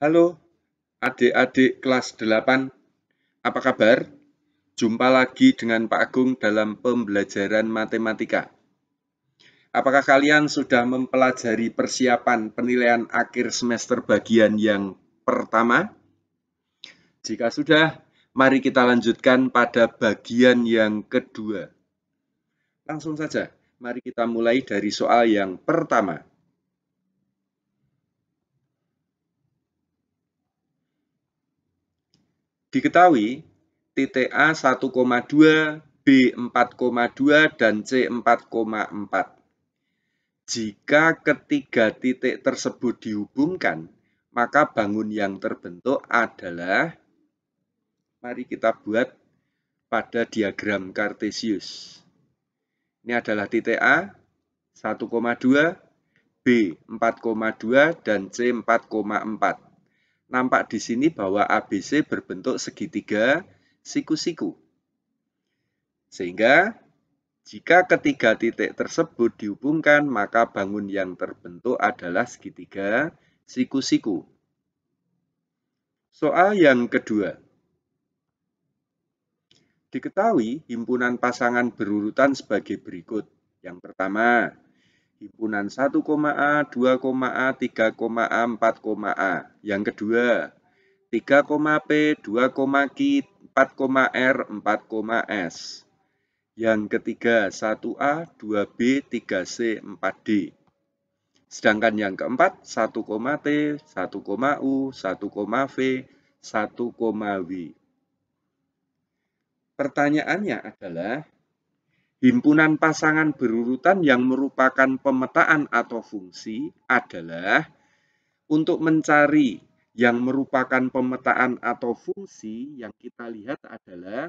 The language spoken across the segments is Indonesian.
Halo adik-adik kelas 8, apa kabar? Jumpa lagi dengan Pak Agung dalam pembelajaran matematika. Apakah kalian sudah mempelajari persiapan penilaian akhir semester bagian yang pertama? Jika sudah, mari kita lanjutkan pada bagian yang kedua. Langsung saja, mari kita mulai dari soal yang pertama. Diketahui, titik A 1,2, B 4,2, dan C 4,4. Jika ketiga titik tersebut dihubungkan, maka bangun yang terbentuk adalah, mari kita buat pada diagram Kartesius. Ini adalah titik A 1,2, B 4,2, dan C 4,4. Nampak di sini bahwa ABC berbentuk segitiga siku-siku. Sehingga jika ketiga titik tersebut dihubungkan, maka bangun yang terbentuk adalah segitiga siku-siku. Soal yang kedua. Diketahui himpunan pasangan berurutan sebagai berikut. Yang pertama, himpunan 1,A, 2,A, 3,A, 4,A. Yang kedua, 3,P, 2,Q, 4,R, 4,S. Yang ketiga, 1A, 2B, 3C, 4D. Sedangkan yang keempat, 1,T, 1,U, 1,V, 1,W. Pertanyaannya adalah, himpunan pasangan berurutan yang merupakan pemetaan atau fungsi adalah, untuk mencari yang merupakan pemetaan atau fungsi, yang kita lihat adalah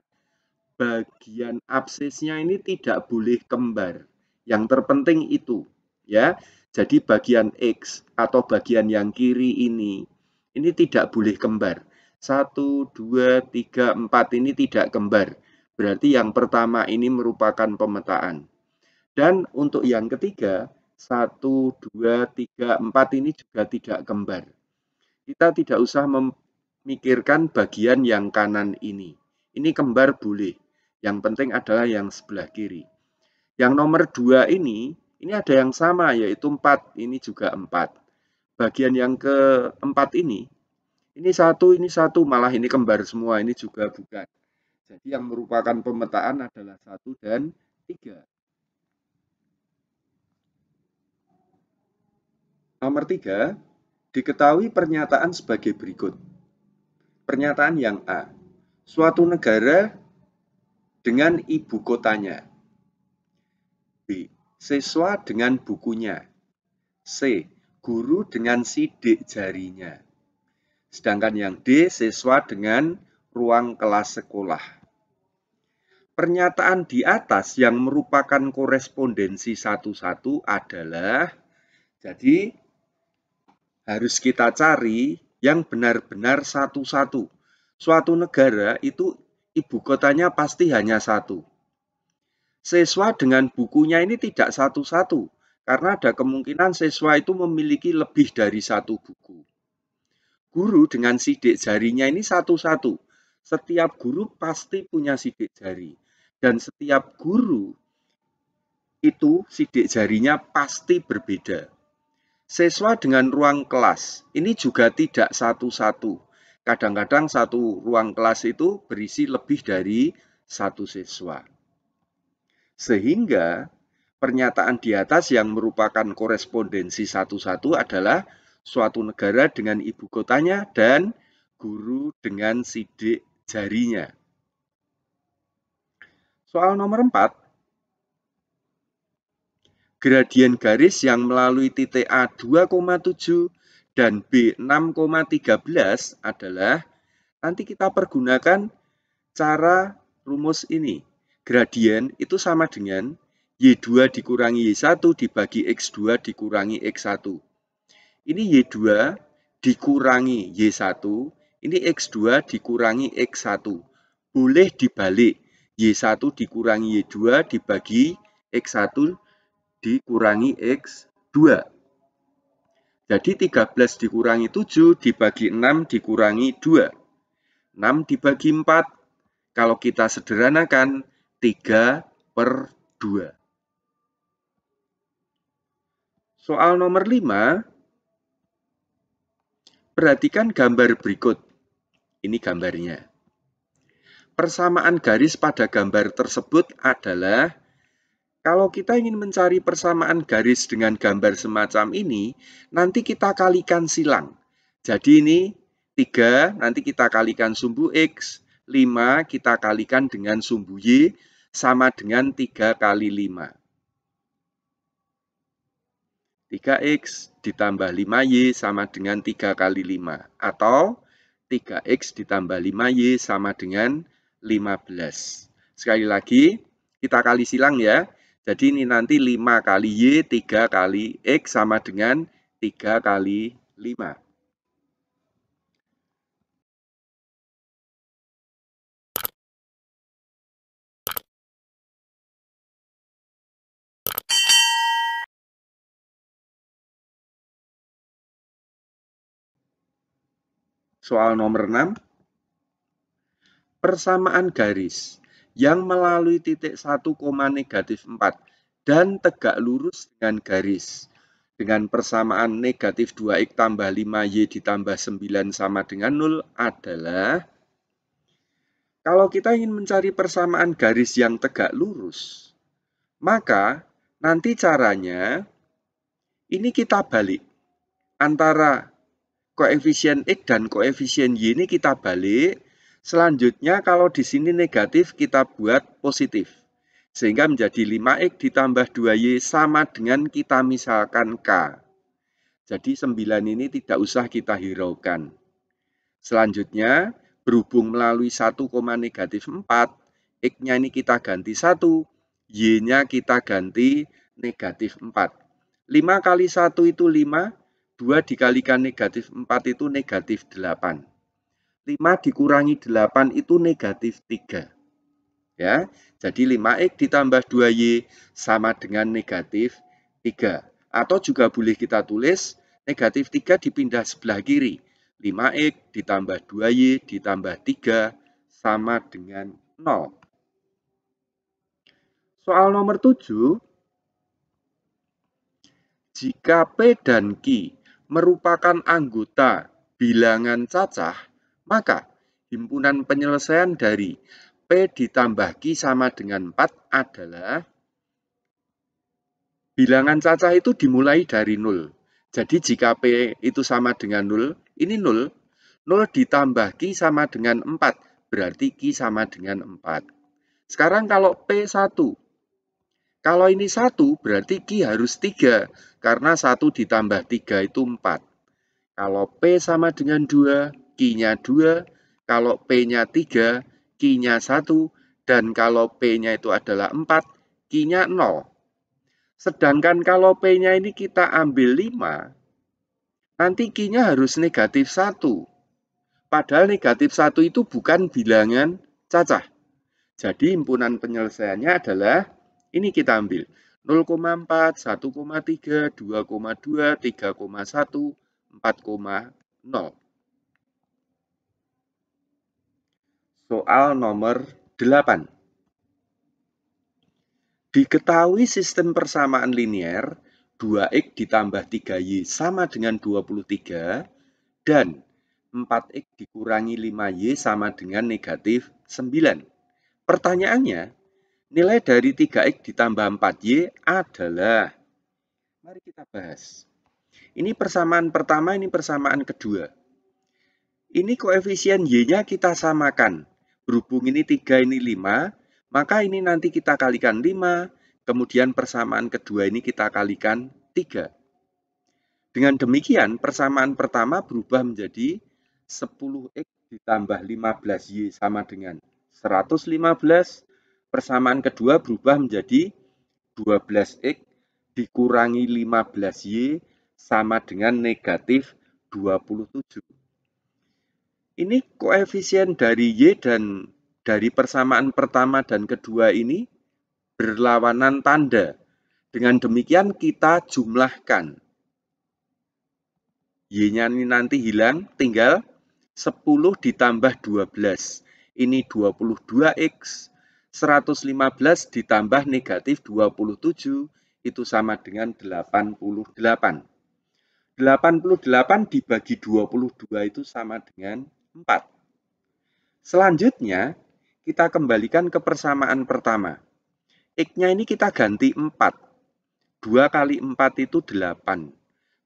bagian absisnya ini tidak boleh kembar. Yang terpenting itu, ya. Jadi bagian X atau bagian yang kiri ini tidak boleh kembar. 1, 2, 3, 4 ini tidak kembar. Berarti yang pertama ini merupakan pemetaan. Dan untuk yang ketiga, 1, 2, 3, 4 ini juga tidak kembar. Kita tidak usah memikirkan bagian yang kanan ini. Ini kembar boleh. Yang penting adalah yang sebelah kiri. Yang nomor 2 ini ada yang sama, yaitu 4. Ini juga 4. Bagian yang keempat ini 1, malah ini kembar semua. Ini juga bukan. Jadi yang merupakan pemetaan adalah 1 dan 3. Nomor 3, diketahui pernyataan sebagai berikut. Pernyataan yang A. Suatu negara dengan ibu kotanya. B. Siswa dengan bukunya. C. Guru dengan sidik jarinya. Sedangkan yang D. Siswa dengan ruang kelas sekolah. Pernyataan di atas yang merupakan korespondensi satu-satu adalah, jadi harus kita cari yang benar-benar satu-satu. Suatu negara itu ibu kotanya pasti hanya satu. Siswa dengan bukunya ini tidak satu-satu, karena ada kemungkinan siswa itu memiliki lebih dari satu buku. Guru dengan sidik jarinya ini satu-satu. Setiap guru pasti punya sidik jari. Dan setiap guru itu sidik jarinya pasti berbeda. Siswa dengan ruang kelas ini juga tidak satu-satu. Kadang-kadang satu ruang kelas itu berisi lebih dari satu siswa. Sehingga pernyataan di atas yang merupakan korespondensi satu-satu adalah suatu negara dengan ibu kotanya dan guru dengan sidik jarinya. Soal nomor 4. Gradien garis yang melalui titik A 2,7 dan B 6,13 adalah, nanti kita pergunakan cara rumus ini. Gradien itu sama dengan Y2 dikurangi Y1 dibagi X2 dikurangi X1. Ini Y2 dikurangi Y1, ini X2 dikurangi X1. Boleh dibalik, Y1 dikurangi Y2 dibagi X1 dikurangi X2. Jadi 13 dikurangi 7 dibagi 6 dikurangi 2. 6 dibagi 4, kalau kita sederhanakan 3/2. Soal nomor 5, perhatikan gambar berikut. Ini gambarnya. Persamaan garis pada gambar tersebut adalah, kalau kita ingin mencari persamaan garis dengan gambar semacam ini, nanti kita kalikan silang. Jadi ini 3, nanti kita kalikan sumbu X, 5 kita kalikan dengan sumbu Y, sama dengan 3 kali 5. 3X ditambah 5Y sama dengan 3 kali 5. Atau 3X ditambah 5Y sama dengan 15. Sekali lagi, kita kali silang ya. Jadi ini nanti 5 kali Y, 3 kali X sama dengan 3 kali 5. Soal nomor 6. Persamaan garis yang melalui titik 1, -4 dan tegak lurus dengan garis dengan persamaan negatif 2x tambah 5y ditambah 9 sama dengan 0 adalah, kalau kita ingin mencari persamaan garis yang tegak lurus, maka nanti caranya ini kita balik. Antara koefisien x dan koefisien y ini kita balik. Selanjutnya kalau di sini negatif kita buat positif. Sehingga menjadi 5x ditambah 2y sama dengan kita misalkan K. Jadi 9 ini tidak usah kita hiraukan. Selanjutnya, berhubung melalui 1, -4, X-nya ini kita ganti 1, Y-nya kita ganti negatif 4. 5 kali 1 itu 5, 2 dikalikan negatif 4 itu negatif 8. 5 dikurangi 8 itu negatif 3. Ya, jadi 5x ditambah 2y sama dengan negatif 3. Atau juga boleh kita tulis negatif 3 dipindah sebelah kiri. 5x ditambah 2y ditambah 3 sama dengan 0. Soal nomor 7. Jika P dan Q merupakan anggota bilangan cacah, maka himpunan penyelesaian dari P ditambah Q sama dengan 4 adalah, bilangan cacah itu dimulai dari 0. Jadi jika P itu sama dengan 0, ini 0. 0 ditambah Q sama dengan 4, berarti Q sama dengan 4. Sekarang kalau P1, kalau ini 1 berarti Q harus 3, karena 1 ditambah 3 itu 4. Kalau P sama dengan 2, Q-nya 2. Kalau P-nya 3, Q-nya 1. Dan kalau P-nya itu adalah 4, Q-nya 0. Sedangkan kalau P-nya ini kita ambil 5, nanti Q-nya harus negatif 1. Padahal negatif 1 itu bukan bilangan cacah. Jadi himpunan penyelesaiannya adalah, ini kita ambil 0,4, 1,3, 2,2, 3,1, 4,0. Soal nomor 8. Diketahui sistem persamaan linear 2x ditambah 3y sama dengan 23 dan 4x dikurangi 5y sama dengan negatif 9. Pertanyaannya, nilai dari 3x ditambah 4y adalah, mari kita bahas. Ini persamaan pertama, ini persamaan kedua. Ini koefisien y-nya kita samakan. Berhubung ini 3, ini 5, maka ini nanti kita kalikan 5, kemudian persamaan kedua ini kita kalikan 3. Dengan demikian, persamaan pertama berubah menjadi 10x ditambah 15y sama dengan 115. Persamaan kedua berubah menjadi 12x dikurangi 15y sama dengan negatif 27. Ini koefisien dari Y dan dari persamaan pertama dan kedua ini berlawanan tanda. Dengan demikian kita jumlahkan. Y-nya ini nanti hilang, tinggal 10 ditambah 12. Ini 22X. 115 ditambah negatif 27, itu sama dengan 88. 88 dibagi 22 itu sama dengan 4. Selanjutnya, kita kembalikan ke persamaan pertama. X-nya ini kita ganti 4. 2 kali 4 itu 8.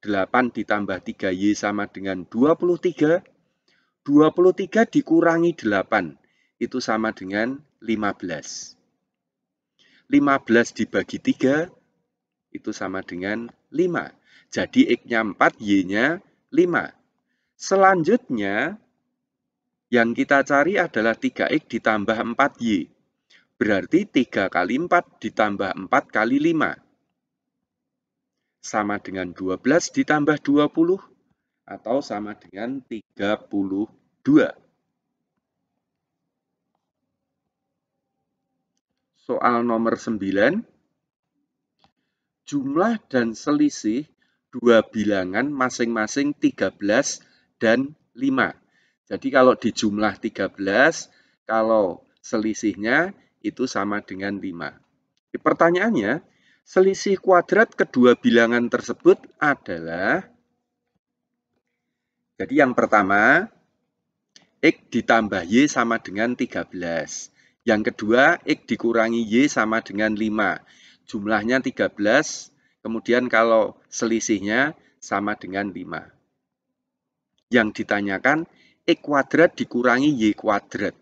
8 ditambah 3Y sama dengan 23. 23 dikurangi 8, itu sama dengan 15. 15 dibagi 3, itu sama dengan 5. Jadi X-nya 4, Y-nya 5. Selanjutnya, yang kita cari adalah 3X ditambah 4Y. Berarti 3 kali 4 ditambah 4 kali 5. Sama dengan 12 ditambah 20. Atau sama dengan 32. Soal nomor 9. Jumlah dan selisih dua bilangan masing-masing 13 dan 5. Jadi kalau di jumlah 13, kalau selisihnya itu sama dengan 5. Pertanyaannya, selisih kuadrat kedua bilangan tersebut adalah, jadi yang pertama, X ditambah Y sama dengan 13. Yang kedua, X dikurangi Y sama dengan 5. Jumlahnya 13, kemudian kalau selisihnya sama dengan 5. Yang ditanyakan, X kuadrat dikurangi Y kuadrat.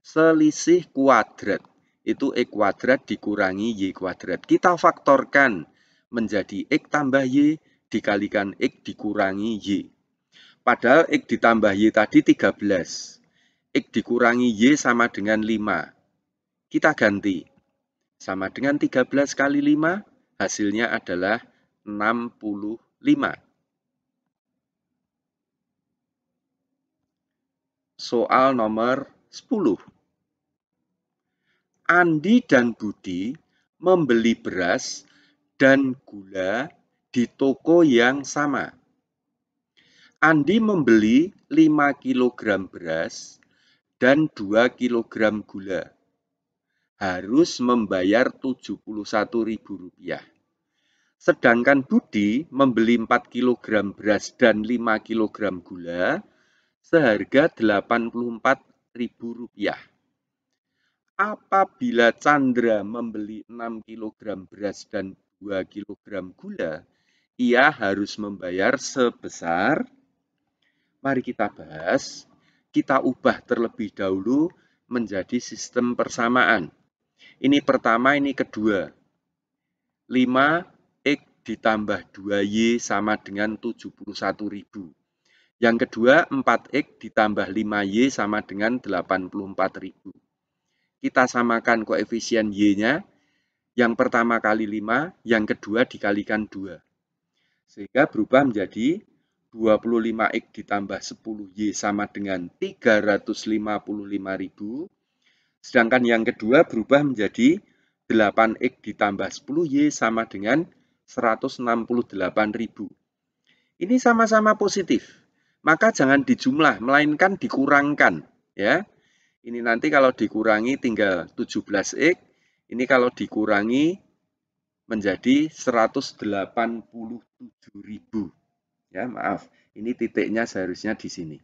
Selisih kuadrat, itu X kuadrat dikurangi Y kuadrat. Kita faktorkan menjadi X tambah Y dikalikan X dikurangi Y. Padahal X ditambah Y tadi 13. X dikurangi Y sama dengan 5. Kita ganti. Sama dengan 13 kali 5, hasilnya adalah 65. Soal nomor 10. Andi dan Budi membeli beras dan gula di toko yang sama. Andi membeli 5 kg beras dan 2 kg gula. Harus membayar Rp71.000. Sedangkan Budi membeli 4 kg beras dan 5 kg gula seharga Rp84.000. Apabila Chandra membeli 6 kg beras dan 2 kg gula, ia harus membayar sebesar, mari kita bahas, kita ubah terlebih dahulu menjadi sistem persamaan. Ini pertama, ini kedua. 5X ditambah 2Y sama dengan 71.000. Yang kedua, 4X ditambah 5Y sama dengan 84.000. Kita samakan koefisien Y-nya. Yang pertama kali 5, yang kedua dikalikan 2. Sehingga berubah menjadi 25X ditambah 10Y sama dengan 355.000. Sedangkan yang kedua berubah menjadi 8X ditambah 10Y sama dengan 168.000. Ini sama-sama positif. Maka jangan dijumlah, melainkan dikurangkan. Ya. Ini nanti kalau dikurangi tinggal 17X. Ini kalau dikurangi menjadi 187.000. Ya, maaf. Ini titiknya seharusnya di sini.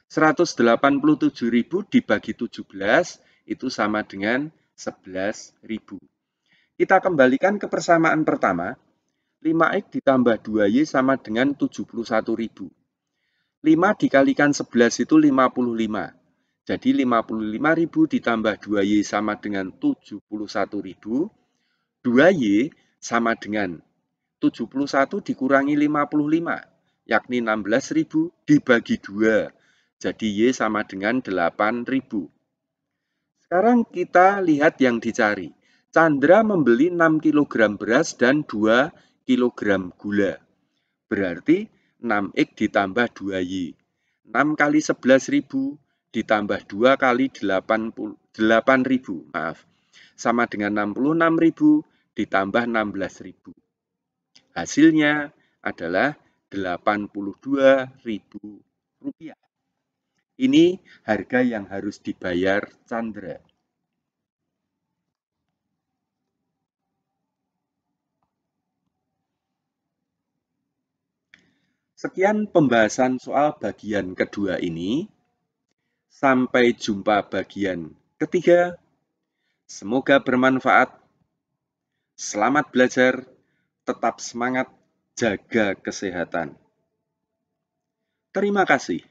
187.000 dibagi 17 itu sama dengan 11.000. Kita kembalikan ke persamaan pertama. 5X ditambah 2Y sama dengan 71.000. 5 dikalikan 11 itu 55. Jadi 55.000 ditambah 2Y sama dengan 71.000. 2Y sama dengan 71 dikurangi 55, yakni 16.000 dibagi 2. Jadi Y sama dengan 8.000. Sekarang kita lihat yang dicari. Chandra membeli 6 kg beras dan 2 kg gula. Berarti 6X ditambah 2Y. 6 kali 11.000 ditambah 2 kali 8.000. Maaf. Sama dengan 66.000 ditambah 16.000. Hasilnya adalah Rp82.000. Ini harga yang harus dibayar Chandra. Sekian pembahasan soal bagian kedua ini. Sampai jumpa bagian ketiga. Semoga bermanfaat. Selamat belajar, tetap semangat, jaga kesehatan. Terima kasih.